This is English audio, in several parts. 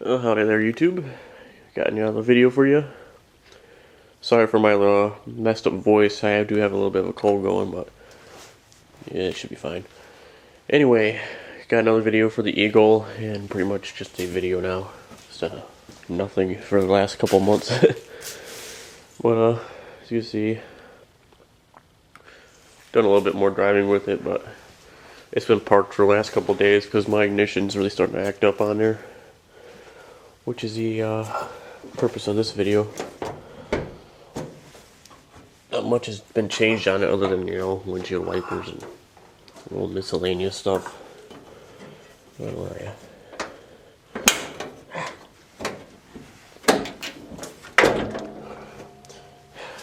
Oh, howdy there, YouTube. Got another video for you. Sorry for my messed up voice. I do have a little bit of a cold going, but yeah, it should be fine. Anyway, got another video for the Eagle, and pretty much just a video now. Just nothing for the last couple months. But as you can see, done a little bit more driving with it, but it's been parked for the last couple days because my ignition's really starting to act up on there, which is the purpose of this video. Not much has been changed on it other than, windshield wipers and little miscellaneous stuff. Where are ya?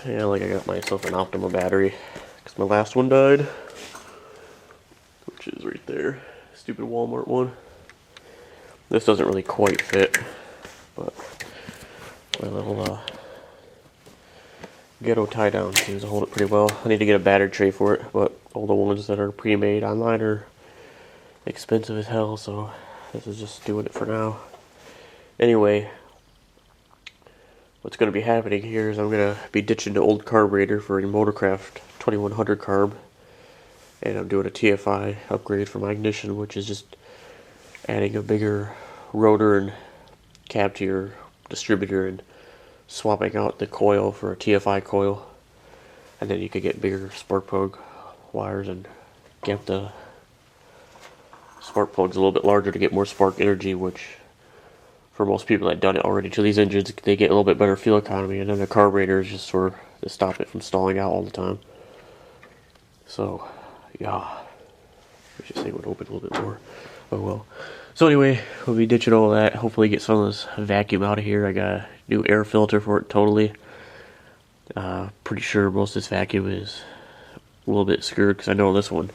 Yeah, like I got myself an Optima battery because my last one died, which is right there. Stupid Walmart one. This doesn't really quite fit, but my little ghetto tie down seems to hold it pretty well. I need to get a battery tray for it, but all the ones that are pre-made online are expensive as hell, so this is just doing it for now. Anyway, what's going to be happening here is I'm going to be ditching the old carburetor for a Motorcraft 2100 carb, and I'm doing a TFI upgrade for my ignition, which is just adding a bigger rotor and cab to your distributor and swapping out the coil for a TFI coil, and then you could get bigger spark plug wires and get the spark plugs a little bit larger to get more spark energy, which for most people that done it already to these engines, they get a little bit better fuel economy, and then the carburetor is just sort of to stop it from stalling out all the time. So yeah, I should say it would open a little bit more. Oh well. So anyway, we'll be ditching all that. Hopefully get some of this vacuum out of here. I got a new air filter for it totally. Pretty sure most of this vacuum is a little bit screwed, because I know this one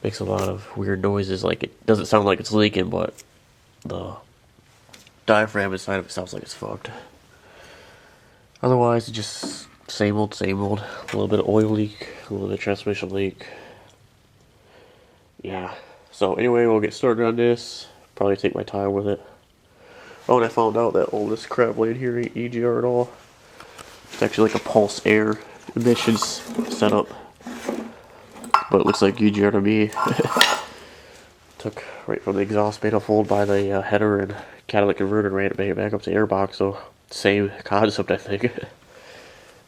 makes a lot of weird noises. Like, it doesn't sound like it's leaking, but the diaphragm inside of it sounds like it's fucked. Otherwise, it's just same old, same old. A little bit of oil leak, a little bit of transmission leak. Yeah. So anyway, we'll get started on this. Probably take my time with it. Oh, and I found out that all this crap blade here ain't EGR at all. It's actually like a pulse air emissions setup, but it looks like EGR to me. Took right from the exhaust manifold by the header and catalytic converter and ran it back up to airbox. So same concept, I think.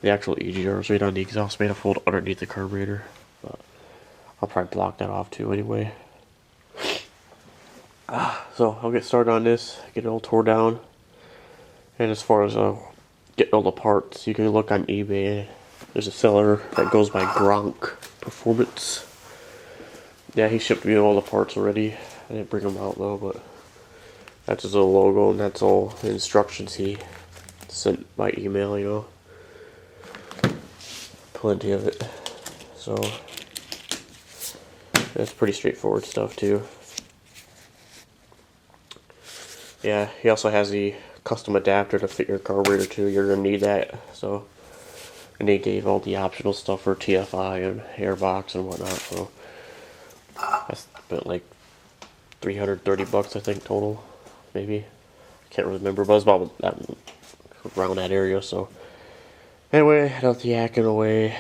The actual EGR is right on the exhaust manifold underneath the carburetor, but I'll probably block that off too anyway. So I'll get started on this, get it all tore down. And as far as getting all the parts, you can look on eBay. There's a seller that goes by Gronk Performance. Yeah, he shipped me all the parts already. I didn't bring them out though, but that's his little logo, and that's all the instructions he sent by email, Plenty of it. So that's pretty straightforward stuff too. Yeah, he also has the custom adapter to fit your carburetor too. You're going to need that. So, and they gave all the optional stuff for TFI and airbox and whatnot. So I spent like $330 I think total, maybe. I can't really remember, but it was about that, around that area. So anyway, enough yakking away.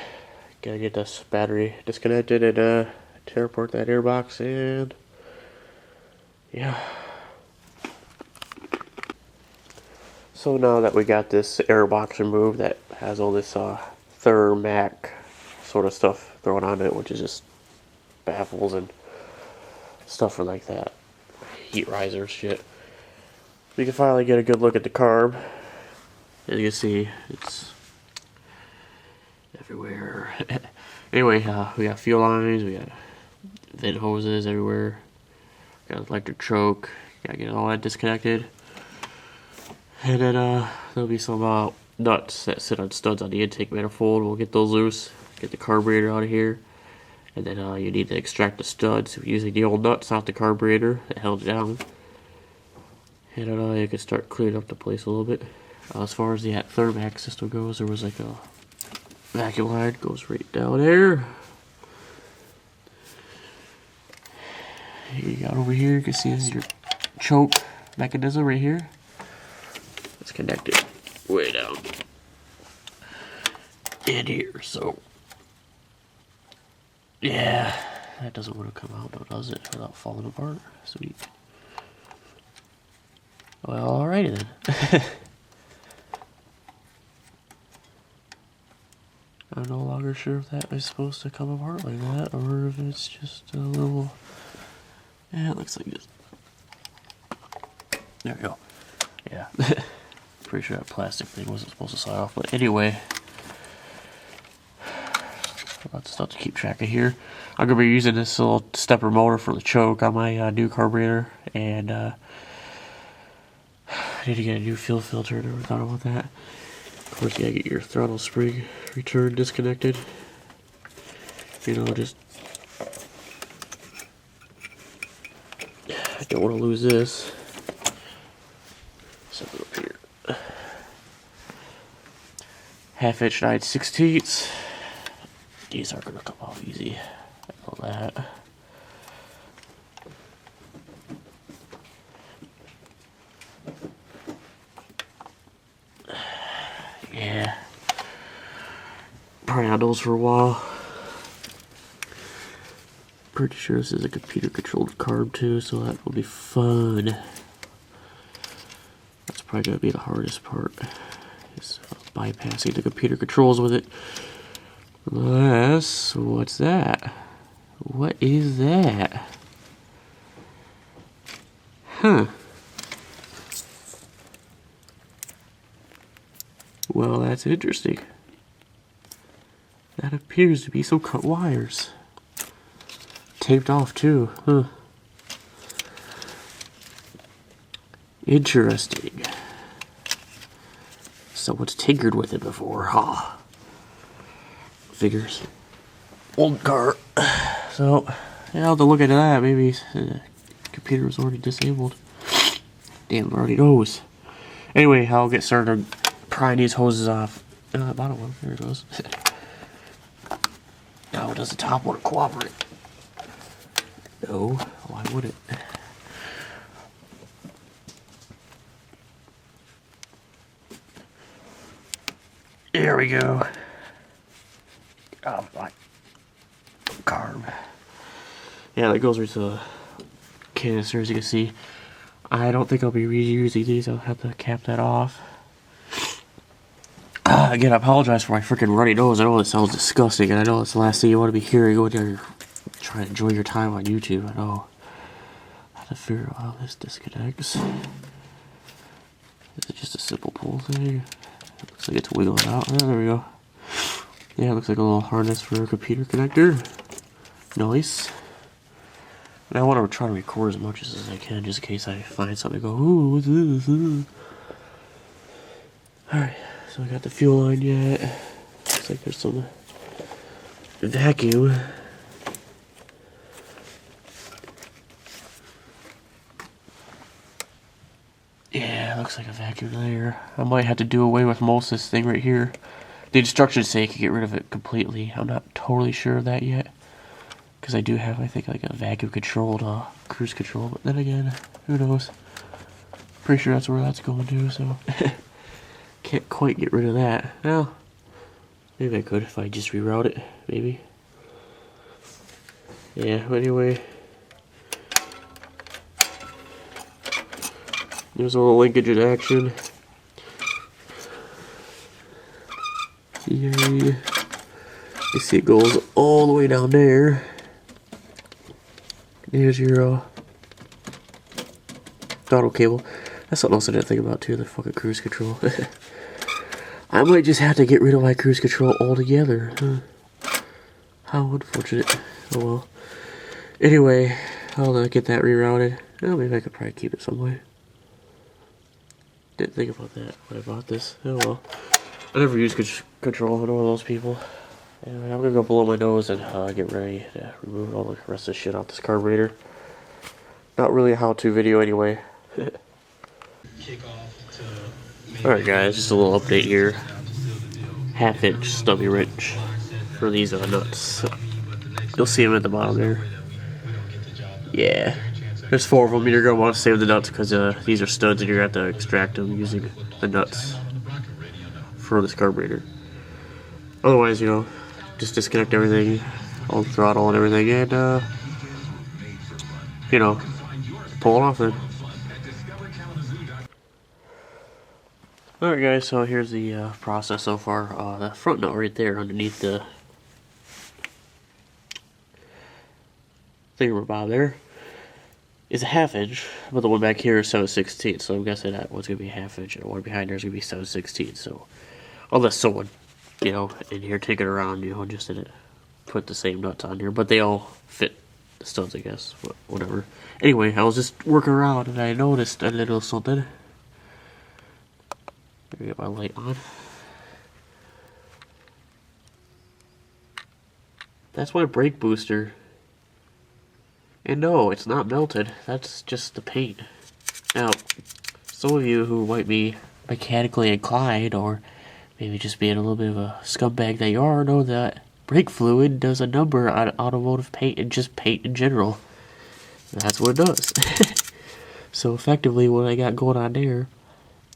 Gotta get this battery disconnected and tear apart that airbox, and yeah. So now that we got this airbox removed that has all this thermac sort of stuff thrown on it, which is just baffles and stuff for like that, heat riser shit, we can finally get a good look at the carb. As you can see, it's everywhere. Anyway, we got fuel lines, we got vent hoses everywhere, got electric choke, gotta get all that disconnected. And then there'll be some nuts that sit on studs on the intake manifold. We'll get those loose, get the carburetor out of here, and then you need to extract the studs using the old nuts off the carburetor that held it down. And then you can start cleaning up the place a little bit. As far as the thermac system goes, there was like a vacuum line goes right down there. Here you got over here, you can see this is your choke mechanism right here. it's connected way down in here, so yeah, that doesn't want to come out though, does it, without falling apart? Sweet. Well, alrighty then. I'm no longer sure if that is supposed to come apart like that, or if it's just a little... Yeah, it looks like this. There we go. Yeah. Pretty sure that plastic thing wasn't supposed to slide off, but anyway. Lots of stuff to keep track of here. I'm going to be using this little stepper motor for the choke on my new carburetor, and I need to get a new fuel filter. Never thought about that. Of course, you gotta get your throttle spring return disconnected. You know, just... I don't want to lose this. Set it up here. 1/2 inch 9/16. These aren't gonna come off easy. I know that. Yeah. Probably on those for a while. Pretty sure this is a computer controlled carb too, so that will be fun. That's probably gonna be the hardest part, is bypassing the computer controls with it. Unless, what's that? What is that? Huh. Well, that's interesting. That appears to be some cut wires. Taped off too, huh? Interesting. Someone's tinkered with it before, huh? Figures. Old car. So, yeah, I'll have to look into that. Maybe the computer was already disabled. Damn, it already knows. Anyway, I'll get started prying these hoses off. Bottom one, there it goes. Now, does the top want to cooperate? No, why would it? There we go. My carb. Yeah, that goes right to the canister, as you can see. I don't think I'll be reusing these. I'll have to cap that off. Again, I apologize for my freaking runny nose. I know this sounds disgusting, and I know it's the last thing you want to be hearing when you're trying to enjoy your time on YouTube. I know. I have to figure out how this disconnects. Is it just a simple pull thing? It looks like it's wiggling out. Oh, there we go. Yeah, it looks like a little harness for a computer connector. Nice. And I want to try to record as much as I can, just in case I find something to go, ooh, what's this? Alright, so I got the fuel line yet. Looks like there's some vacuum. Yeah, looks like a vacuum there. I might have to do away with most of this thing right here. The instructions say I can get rid of it completely. I'm not totally sure of that yet. Because I do have, I think, like a vacuum controlled cruise control. But then again, who knows? Pretty sure that's where that's going to, so... Can't quite get rid of that. Well, maybe I could if I just reroute it, maybe. Yeah, anyway. There's a little linkage in action. Yay. You see it goes all the way down there. There's your throttle cable. That's something else I didn't think about too, the fucking cruise control. I might just have to get rid of my cruise control altogether. How unfortunate. Oh well. Anyway, I'll get that rerouted. Well, maybe I could probably keep it some way. Didn't think about that when I bought this. Oh well. I never use control. I'm one of those people. Anyway, I'm gonna go blow my nose and get ready to remove all the rest of the shit off this carburetor. Not really a how-to video anyway. Alright guys, just a little update here. 1/2 inch stubby wrench for these nuts. You'll see them at the bottom there. Yeah. There's 4 of them. You're going to want to save the nuts because these are studs and you're going to have to extract them using the nuts for this carburetor. Otherwise, you know, just disconnect everything, all the throttle and everything, and, you know, pull it off then. Alright guys, so here's the process so far. The front nut right there underneath the thingamabob there is a 1/2 inch, but the one back here is 7/16, so I'm guessing that one's going to be a 1/2 inch, and the one behind there is going to be 7/16, so unless someone, you know, in here take it around, you know, just didn't put the same nuts on here, but they all fit the studs, I guess, but whatever. Anyway, I was just working around and I noticed a little something. Let me get my light on. That's my brake booster. And no, it's not melted. That's just the paint. Now, some of you who might be mechanically inclined, or maybe just being a little bit of a scumbag that you are, know that brake fluid does a number on automotive paint and just paint in general. That's what it does. So effectively, what I got going on there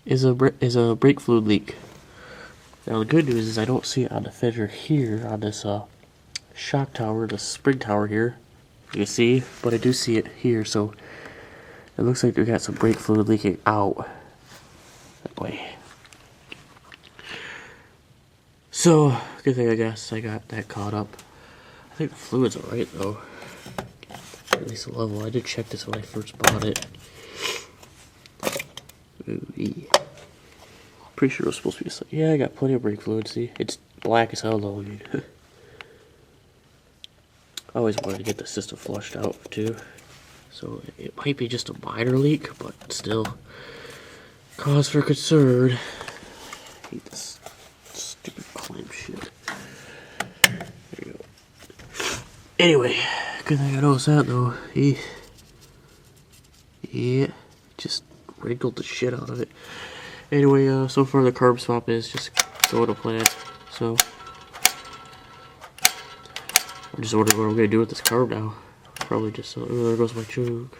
is a brake fluid leak. Now the good news is I don't see it on the fender here on this shock tower, the spring tower here. You can see, but I do see it here. So it looks like we got some brake fluid leaking out that way. So good thing I guess I got that caught up. I think the fluid's alright though. At least the level. I did check this when I first bought it. Ooh, pretty sure it was supposed to be. Yeah, I got plenty of brake fluid. See, it's black as hell though. I mean, I always wanted to get the system flushed out too. So it might be just a minor leak, but still cause for concern. I hate this stupid clamp shit. There you go. Anyway, good thing I noticed that though. Yeah, just wrinkled the shit out of it. Anyway, so far the carb swap is just going to plan. So I'm just wondering what I'm gonna do with this carb now. Probably just sell. Oh, there goes my choke.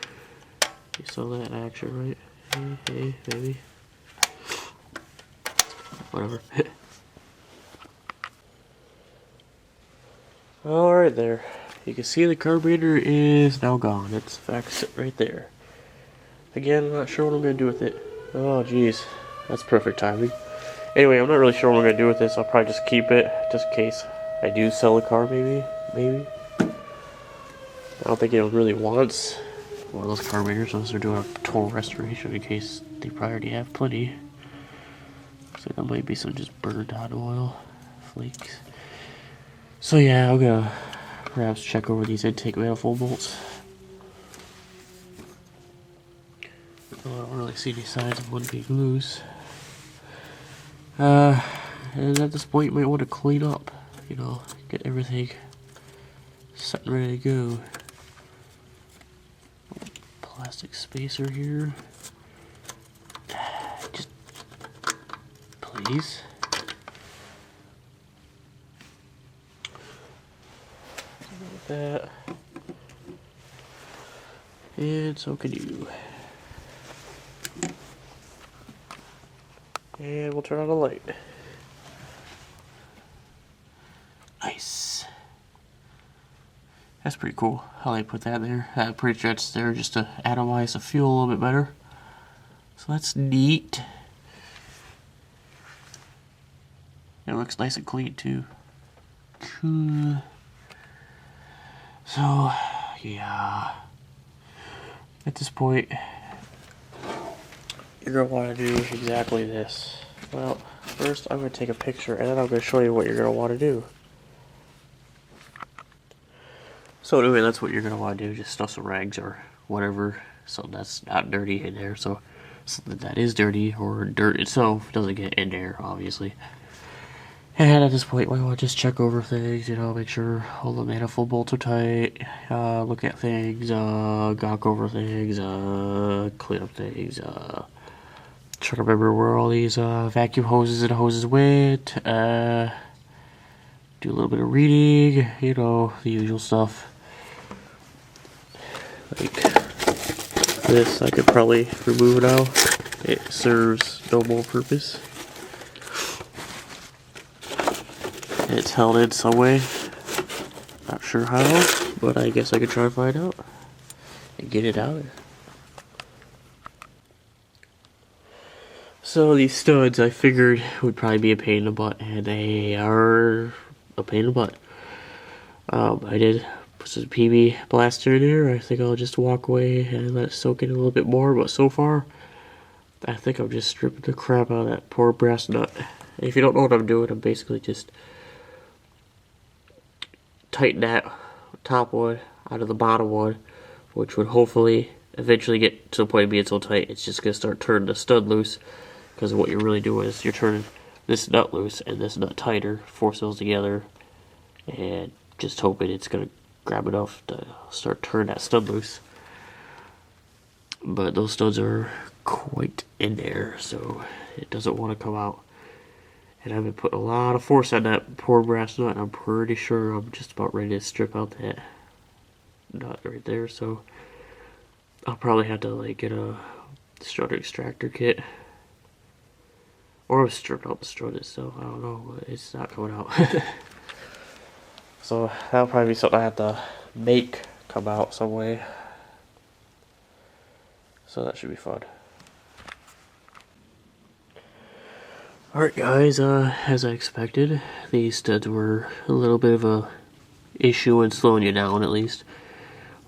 You saw that in action, right? Hey, maybe. Whatever. Alright there. You can see the carburetor is now gone. It's in fact sitting right there. Again, I'm not sure what I'm going to do with it. Oh jeez, that's perfect timing. Anyway, I'm not really sure what I'm going to do with this. I'll probably just keep it, just in case I do sell the car, maybe. I don't think anyone really wants one of those carburetors unless they're doing a total restoration, in case they probably already have plenty. So that might be some just burned out oil flakes. So yeah, I'm gonna perhaps check over these intake manifold bolts. I don't really see any signs of one being loose. And at this point, you might want to clean up, you know, get everything set and ready to go. Plastic spacer here. Just please. With that. And so can you. And we'll turn on the light. Nice. That's pretty cool how they put that there. I'm pretty sure it's there just to atomize the fuel a little bit better. So that's neat. It looks nice and clean too. Cool. So, yeah. At this point, you're going to want to do exactly this. Well, first I'm going to take a picture and then I'm going to show you what you're going to want to do. So anyway, that's what you're going to want to do. Just stuff some rags or whatever, something that's not dirty in there. So something that is dirty or dirt itself doesn't get in there, obviously. And at this point, we want to just check over things, you know, make sure all the manifold bolts are tight, look at things, gawk over things, clean up things, try to remember where all these vacuum hoses and hoses went, do a little bit of reading, you know, the usual stuff. Like, This I could probably remove now. It serves no more purpose. It's held in some way. Not sure how, but I guess I could try to find out and get it out. So these studs I figured would probably be a pain in the butt, and they are a pain in the butt. I did put some PB blaster in there. I think I'll just walk away and let it soak in a little bit more, but so far I think I'm just stripping the crap out of that poor brass nut. If you don't know what I'm doing, I'm basically just tighten that top one out of the bottom one, which would hopefully eventually get to the point of being so tight it's just going to start turning the stud loose, because what you're really doing is you're turning this nut loose and this nut tighter, force those together, and just hoping it's going to grab enough to start turning that stud loose. But those studs are quite in there, so it doesn't want to come out. And I've been putting a lot of force on that poor brass nut, and I'm pretty sure I'm just about ready to strip out that nut right there. So I'll probably have to like get a strut extractor kit, or strip out the strut itself. I don't know, but it's not coming out. So that'll probably be something I have to make come out some way. So that should be fun. Alright guys, as I expected, these studs were a little bit of a issue in slowing you down at least.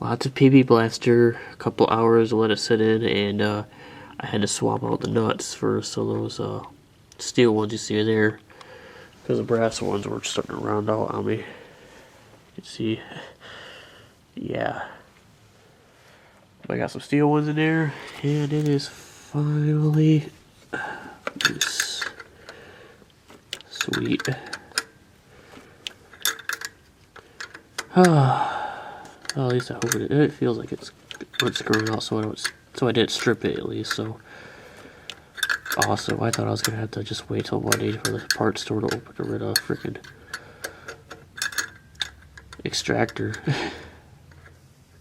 Lots of PB blaster, a couple hours to let it sit in, and I had to swap out the nuts for some of those steel ones you see there, because the brass ones were starting to round out on me. You can see, yeah. I got some steel ones in there, and it is finally loose. Sweet. Well, at least I hope it feels like it's screwing out, so I didn't strip it at least. So awesome. I thought I was gonna have to just wait till Monday for the parts store to open to rid of freaking extractor.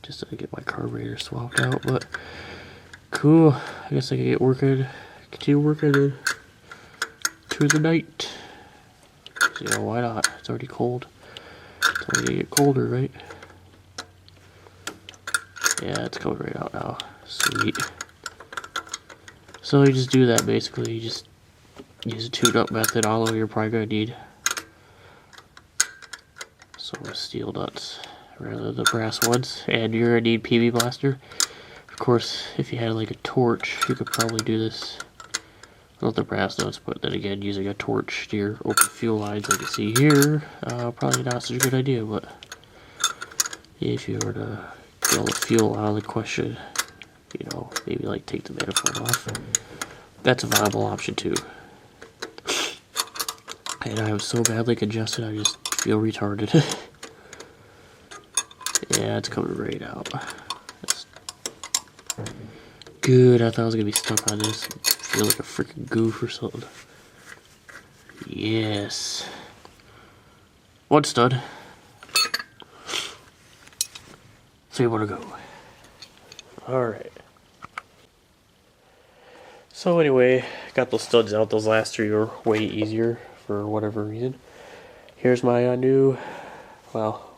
Just to get my carburetor swapped out, but cool. I guess I can continue working through the night. So, yeah, why not? It's already cold. It's only gonna get colder, right? Yeah, it's coming right out now. Sweet. So you just do that basically. You just use a tune-up method. All of you're probably gonna need some steel nuts rather than the brass ones, and you're gonna need PB blaster. Of course, if you had like a torch, you could probably do this. Not the brass nuts, but then again, using a torch to your open fuel lines like you see here, probably not such a good idea, but if you were to get all the fuel out of the question, you know, maybe like take the manifold off, that's a viable option too. And I am so badly congested, I just feel retarded. Yeah, it's coming right out. That's good. I thought I was gonna be stuck on this. Feel like a freaking goof or something. Yes. One stud. So you want to go. Alright. So anyway, got those studs out. Those last three were way easier for whatever reason. Here's my new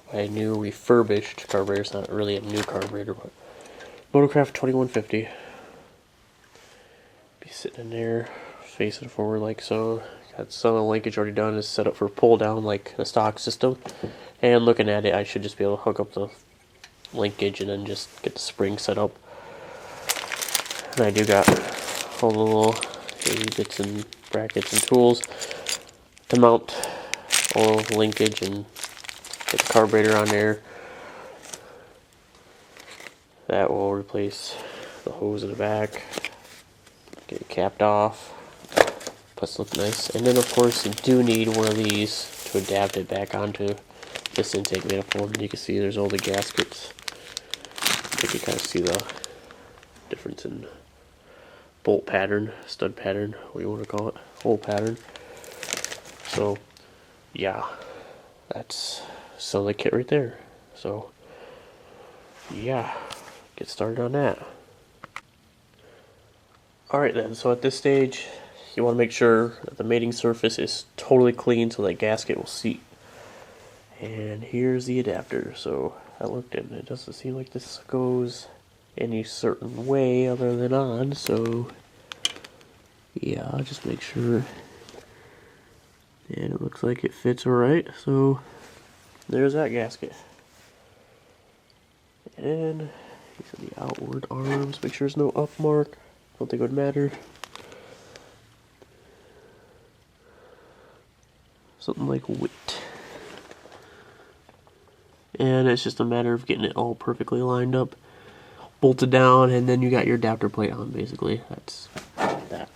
refurbished carburetor. It's not really a new carburetor, but Motorcraft 2150. Be sitting in there, facing forward like so. Got some of the linkage already done. It's set up for pull down like the stock system. And looking at it, I should just be able to hook up the linkage and then just get the spring set up. And I do got all the little bits and brackets and tools to mount all the linkage and get the carburetor on there. That will replace the hose in the back. Get it capped off. Plus look nice. And then of course you do need one of these to adapt it back onto this intake manifold. And you can see there's all the gaskets. You can kind of see the difference in bolt pattern, stud pattern, what you want to call it, hole pattern. So yeah, that's some of the kit right there. So yeah, get started on that. Alright then, so at this stage, you want to make sure that the mating surface is totally clean so that gasket will seat. And here's the adapter. So I looked and it doesn't seem like this goes any certain way other than on, so yeah, I'll just make sure. And it looks like it fits alright, so there's that gasket. And these are the outward arms, make sure there's no up mark. Don't think it would matter. Something like weight. And it's just a matter of getting it all perfectly lined up, bolted down, and then you got your adapter plate on, basically. That's that.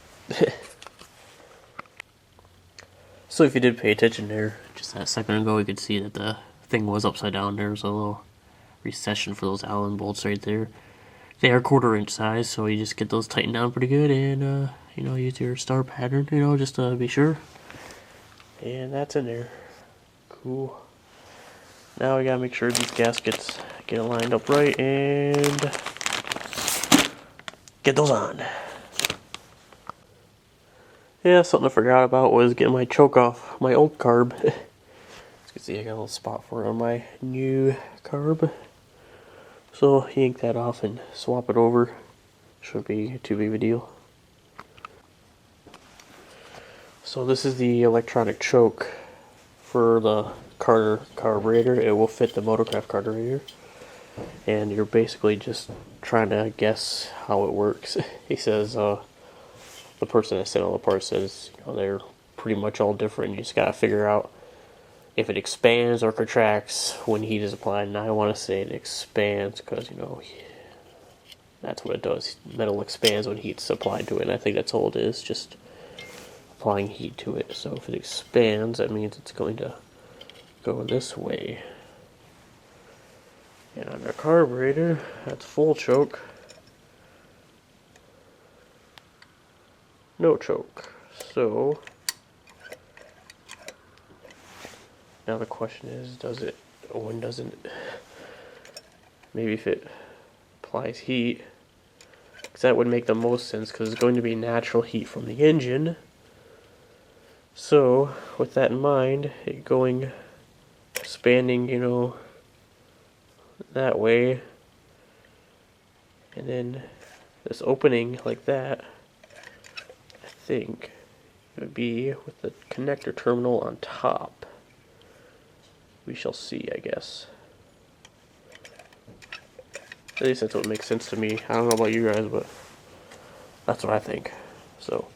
So if you did pay attention there, just a second ago, you could see that the thing was upside down. There's a little recession for those Allen bolts right there. They are 1/4 inch size, so you just get those tightened down pretty good, and you know, use your star pattern, you know, just to be sure. And that's in there. Cool. Now we gotta make sure these gaskets get lined up right and get those on. Yeah, something I forgot about was getting my choke off my old carb. As you can see, I got a little spot for it on my new carb. So yank that off and swap it over. Shouldn't be too big of a deal. So this is the electronic choke for the carburetor. It will fit the Motorcraft carburetor. And you're basically just trying to guess how it works. He says, the person that sent all the parts says, you know, they're pretty much all different. You just gotta figure out if it expands or contracts when heat is applied. And I want to say it expands because, you know, that's what it does. Metal expands when heat's applied to it, and I think that's all it is, just applying heat to it. So if it expands, that means it's going to go this way. And on the carburetor, that's full choke. No choke. So now the question is, does it, when doesn't it? Maybe if it applies heat, because that would make the most sense, because it's going to be natural heat from the engine. So with that in mind, it going, expanding, you know, that way, and then this opening like that, I think it would be with the connector terminal on top. We shall see, I guess. At least that's what makes sense to me. I don't know about you guys, but that's what I think. So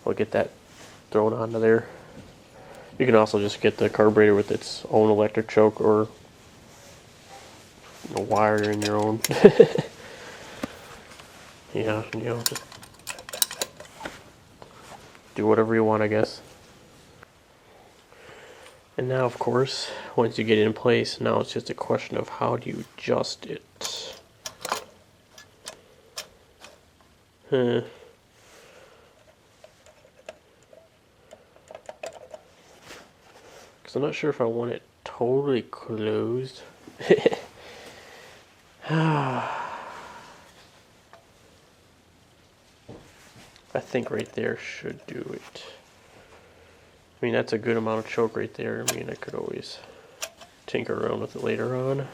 we'll get that thrown onto there. You can also just get the carburetor with its own electric choke, or you know, wire in your own. Yeah, you know, just do whatever you want, I guess. And now, of course, once you get it in place, now it's just a question of how do you adjust it. Because I'm not sure if I want it totally closed. I think right there should do it. I mean, that's a good amount of choke right there. I mean, I could always tinker around with it later on.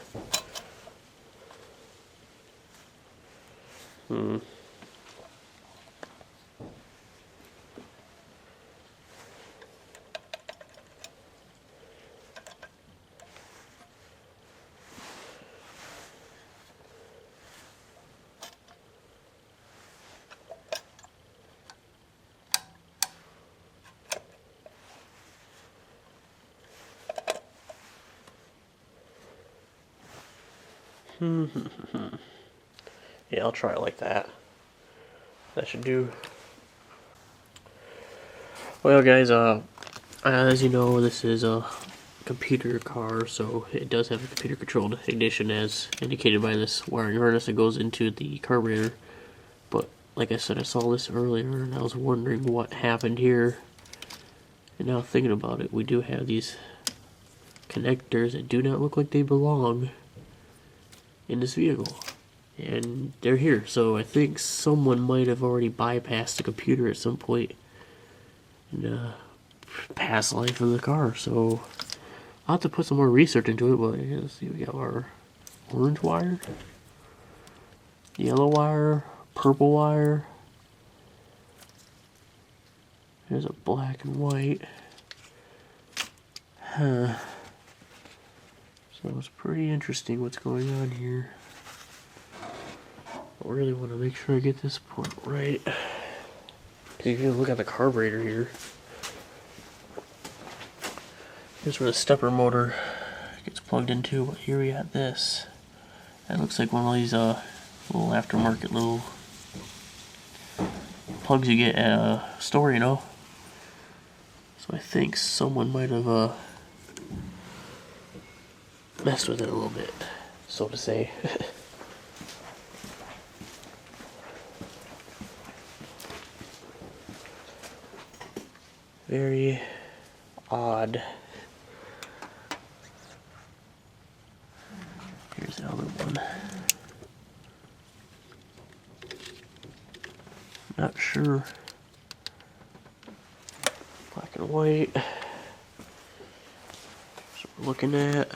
Yeah, I'll try it like that. That should do. Well, guys, as you know, this is a computer car, so it does have a computer-controlled ignition, as indicated by this wiring harness that goes into the carburetor. But like I said, I saw this earlier, and I was wondering what happened here. And now thinking about it, we do have these connectors that do not look like they belong in this vehicle. And they're here, so I think someone might have already bypassed the computer at some point in past life of the car. So I'll have to put some more research into it. But yeah, let's see, we got our orange wire, yellow wire, purple wire. There's a black and white. Huh. So it's pretty interesting what's going on here. I really want to make sure I get this port right. You can look at the carburetor here. Here's where the stepper motor gets plugged into, but here we got this. That looks like one of these little aftermarket little plugs you get at a store, you know. So I think someone might have messed with it a little bit, so to say. Very odd. Here's the other one. Not sure. Black and white. That's what we're looking at.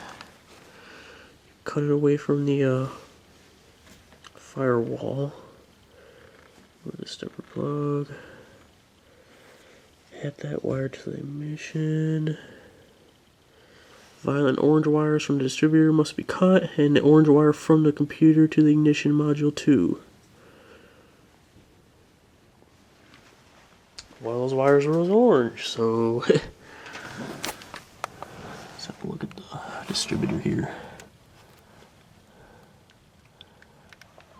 Cut it away from the firewall with the stepper plug. Add that wire to the ignition. Violet orange wires from the distributor must be cut, and the orange wire from the computer to the ignition module too. Well, those wires were orange, so let's have a look at the distributor here.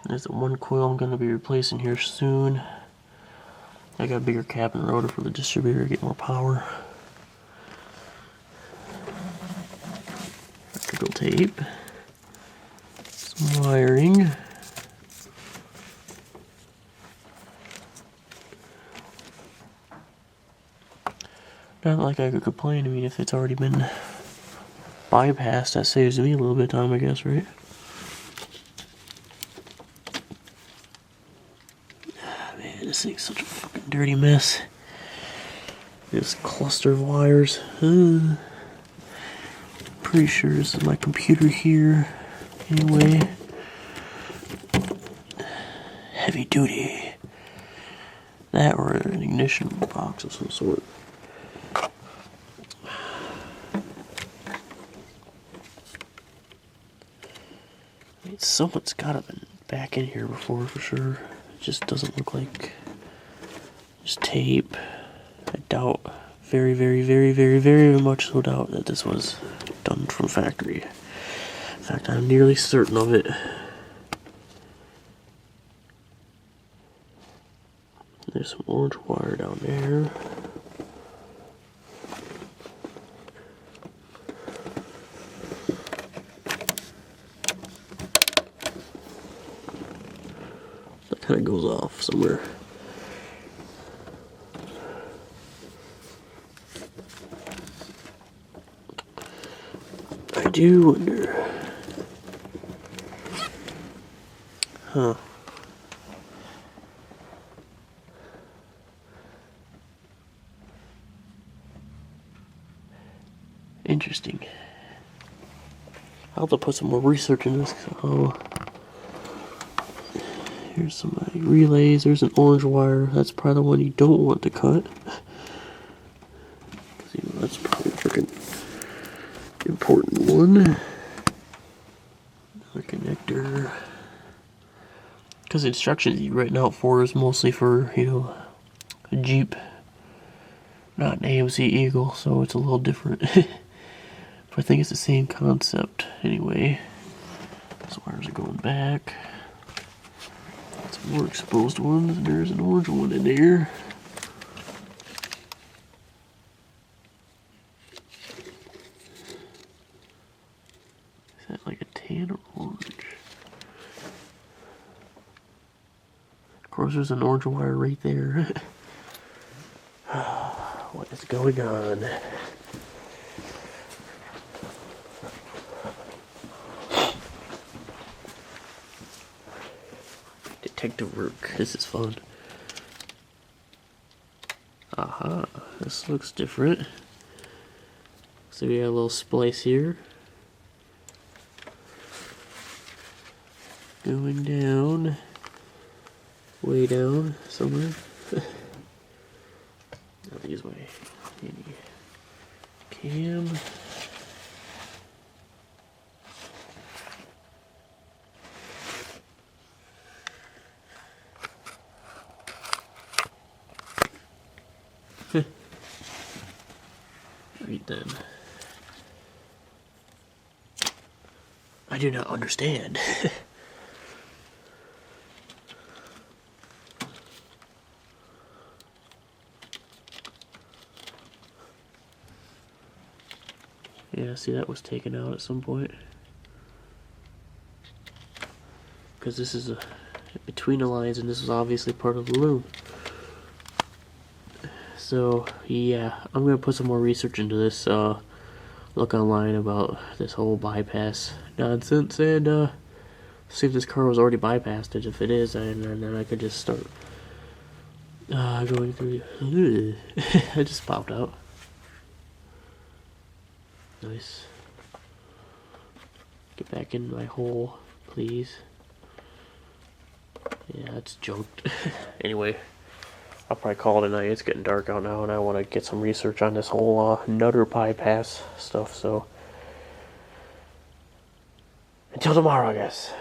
There's the one coil I'm going to be replacing here soon. I got a bigger cap and rotor for the distributor to get more power. Electrical tape. Some wiring. Not like I could complain. I mean, if it's already been bypassed, that saves me a little bit of time, I guess, right? Man, this thing's such a fucking dirty mess. This cluster of wires. Pretty sure this is my computer here. Anyway. Heavy duty. That or an ignition box of some sort. I mean, someone's gotta been back in here before for sure. It just doesn't look like just tape. I doubt, very, very, very, very, very much so doubt that this was done from factory. In fact, I'm nearly certain of it. There's some orange wire down there. That kind of goes off somewhere. I do wonder. Huh. Interesting. I'll have to put some more research in this. Oh, here's some relays. There's an orange wire. That's probably the one you don't want to cut. That's probably a freaking important one. Another connector. Because the instructions you written out for is mostly for, you know, a Jeep, not an AMC Eagle, so it's a little different. But I think it's the same concept anyway. Those wires are going back. Some more exposed ones, and there's an orange one in there. Is that like a tan or orange? Of course, there's an orange wire right there. What is going on? detective work. This is fun. Aha, this looks different. So we got a little splice here. Going down. Way down somewhere. I'll use my handy cam. Right then. I do not understand. Yeah, see, that was taken out at some point. Because this is between the lines, and this was obviously part of the loom. So, yeah, I'm going to put some more research into this, look online about this whole bypass nonsense, and see if this car was already bypassed. If it is, and then I could just start going through. I just popped out. Nice. Get back in my hole, please. Yeah, it's junked. Anyway, I'll probably call it a night. It's getting dark out now, and I want to get some research on this whole nutter bypass stuff, so until tomorrow, I guess.